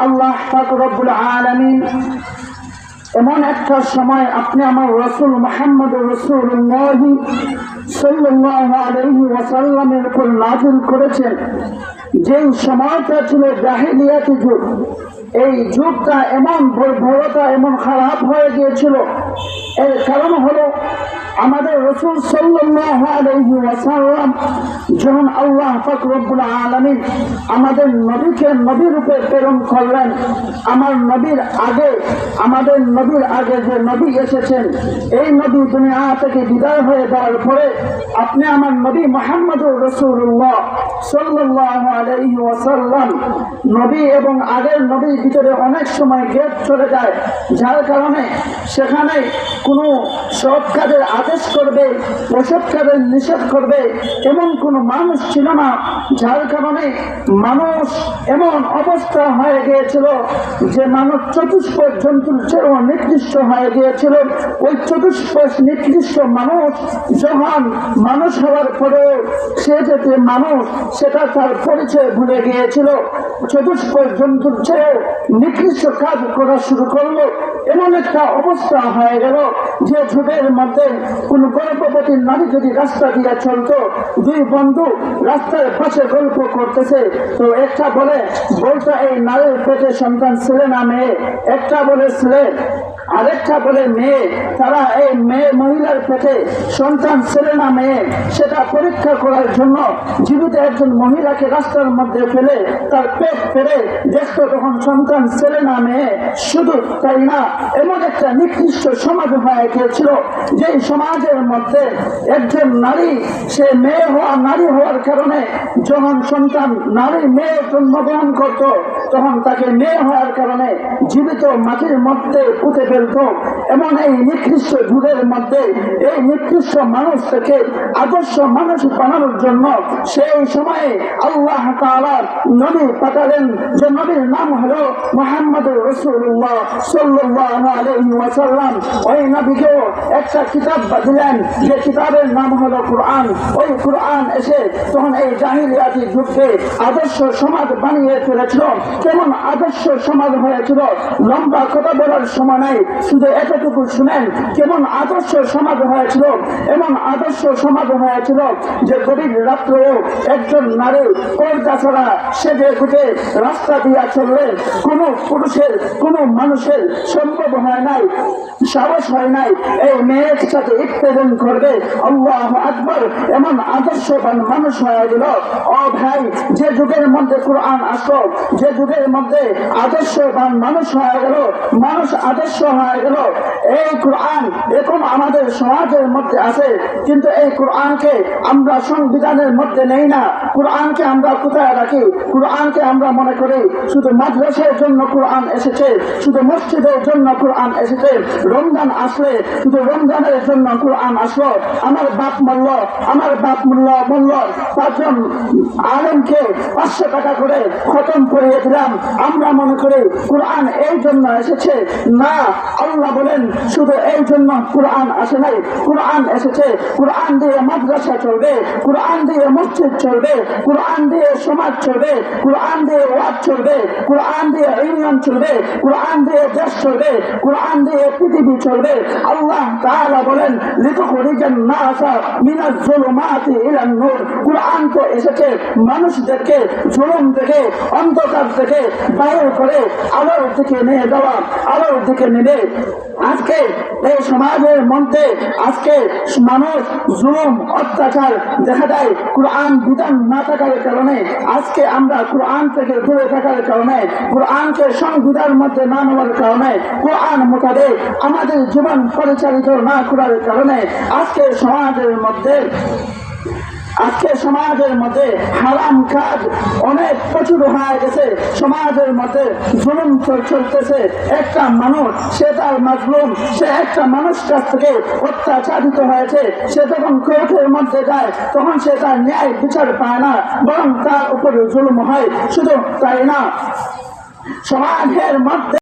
আল্লাহ পাক রব্বুল আলামিন এমন একটা সময় আপনি আমার রাসূল মুহাম্মদুর রাসূলুল্লাহ সাল্লাল্লাহু আলাইহি ওয়াসাল্লামের উপর নাযিল করেছেন। যে সময়টা ছিল জাহেলিয়াতি যুগ, এই যুগটা এমন বর্বরতা এমন খারাপ হয়ে গিয়েছিল। এর কারণ হলো আমাদের রাসূল সাল্লাল্লাহু আলাইহি ওয়াসাল্লাম যখন আল্লাহ পাক রব্বুল আলামিন আমাদের নবীকে নবী রূপে প্রেরণ করলেন, আমাদের নবীর আগে যে নবী এসেছেন, এই নবী দুনিয়া থেকে বিদায় হয়ে যাওয়ার পরে আপনি আমার নবী মুহাম্মদুর রাসূলুল্লাহ সাল্লাল্লাহু আলাইহি ওয়াসাল্লাম নবী এবং আগের নবীর ভিতরে অনেক সময় গ্যাপ চলে যায়, যার কারণে সেখানে কোনো সৎ কাজের আদেশ করবে, অসৎ কাজের নিষেধ করবে এমন কোনো মানুষ ছিল না। যার কারণে মানুষ এমন অবস্থা হয়ে গিয়েছিল যে মানুষ চতুষ্পদ জন্তুর চেয়েও নিকৃষ্ট হয়ে গিয়েছিল। ওই চতুষ্পদ নিকৃষ্ট মানুষ যখন মানুষ হওয়ার পরেও সে যেতে মানুষ, সেটা তার পরিচয় ভুলে গিয়েছিল। চতুষ্পদ জন্তুর চেয়েও নিকৃষ্ট কাজ করা শুরু করলো। এমন একটা অবস্থা হয়ে গেল যে যুগের মধ্যে কোন গর্ভবতী নারী যদি রাস্তা দিয়ে চলতো, দুই বন্ধু রাস্তার পাশে গল্প করতেছে, তো একটা বলতো এই নারীর পেটে সন্তান ছেলে না মেয়ে, একটা বলে ছেলে, আরেকটা বলে মেয়ে। তারা এই মহিলার পেটে সন্তান ছেলে না মেয়ে সেটা পরীক্ষা করার জন্য জীবিত একজন মহিলাকে রাস্তার মধ্যে ফেলে তার পেট ফেলে দেখতো তখন সন্তান ছেলে না মেয়ে। শুধু তাই না, এমন একটা নিকৃষ্ট সমাজ হয়ে গিয়েছিল যে সমাজের মধ্যে একজন নারী, সে নারী হওয়ার কারণে যখন সন্তান নারী মেয়ে জন্মগ্রহণ করত, তখন তাকে মেয়ে হওয়ার কারণে জীবিত মাটির মধ্যে পুঁতে ফেলত। এমন এই নিকৃষ্ট যুগের মধ্যে এই নিকৃষ্ট মানুষ থেকে আদর্শ মানুষ বানানোর জন্য সেই সময়ে আল্লাহ তাআলা নবী পাঠালেন, যে নবীর নাম হলো মুহাম্মদুর রাসূলুল্লাহ সাল্লাল্লাহু আলাইহি ওয়াসাল্লাম। ওই নবীকেও একটা কিতাব দিলেন, যে কিতাবের নাম হলো কুরআন। ওই কুরআন এসে তখন এই জাহিলিয়াতি যুগকে আদর্শ সমাজ বানিয়ে ফেলেছিল। কেমন আদর্শ সমাজ হয়েছিল, লম্বা কথা বলার সময় নাই, শুধু এতটুকু শুনেন কেমন আদর্শ সমাজ হয়েছিল। এমন আদর্শ সমাজ হয়েছিল যে গভীর রাত্রেও একজন নারী পর্দা ছাড়া সেজে গুজে রাস্তা দিয়া চললে কোনো পুরুষের কোনো মানুষের সম্ভব হয় নাই, সাহস হয় নাই এই মেয়ের সাথে ইত্তেদান করবে। আল্লাহু আকবার, এমন আদর্শবান মানুষ হয়ে গেল। ও ভাই, যে যুগের মধ্যে কুরআন আসলো, যে যুগের মধ্যে আদর্শবান মানুষ হয়ে গেল, মানুষ আদর্শ হয়ে গেল, এই কুরআন এখন আমাদের সমাজের মধ্যে আছে। কিন্তু এই কুরআনকে আমরা সংবিধানের মধ্যে নেই না। কুরআনকে আমরা কোথায় রাখি? কুরআনকে আমরা মনে করি শুধু মাদ্রাসার জন্য কুরআন এসেছে, শুধু মসজিদের জন্য কুরআন এসেছে, রমজান আসলে শুধু রমজানের জন্য কুরআন আসলো। আমার বাপ বলল 5জন আলেমকে 500 টাকা করে খতম করিয়ে দিলাম, আমরা মনে করি কুরআন এই জন্য এসেছে। না, আল্লাহ বলেন শুধু এই জন্য কুরআন আসে নাই। কুরআন এসেছে, কুরআন দিয়ে মাদ্রাসা চলবে, কুরআন দিয়ে মসজিদ চলবে, কুরআন দিয়ে সমাজ চলবে, কুরআন দিয়ে ওয়াজ চলবে, কুরআন দিয়ে ইউনিয়ন চলবে, কুরআন দিয়ে দেশ চলবে, কুরআন দিয়ে পৃথিবী চলবে। আল্লাহ তাআলা বলেন লিতুখরিজান নাসা মিনাজ যুলুমাতি ইলান নূর। কুরআন তো এসেছে মানুষদেরকে জুলুম থেকে, অন্ধকার থেকে বাইরে করে আলোর দিকে নিয়ে যাওয়া, আলোর দিকে নেবে। আজকে এই সমাজের মধ্যে আজকে মানুষ জুলুম অত্যাচার দেখা যায় কুরআন বিধান না থাকার কারণে। আজকে আমরা কুরআন থেকে দূরে থাকার কারণে, কুরআনকে সংবিধানের মধ্যে না নেওয়ার কারণে, কুরআন মোতাবেক আমাদের জীবন পরিচালিত না করার কারণে আজকে সমাজের মধ্যে হারাম কাজ অনেক প্রচুর হয়ে গেছে। সমাজের মধ্যে জুলুম চলতেছে। একটা মানুষ, সে তার মাজলুম, সে একটা মানুষ কাছ থেকে অত্যাচারিত হয়েছে, সে যখন কোর্টের মধ্যে যায় তখন সে তার ন্যায় বিচার পায় না, বরং তার উপরে জুলুম হয়। শুধু তাই না, সমাজের মধ্যে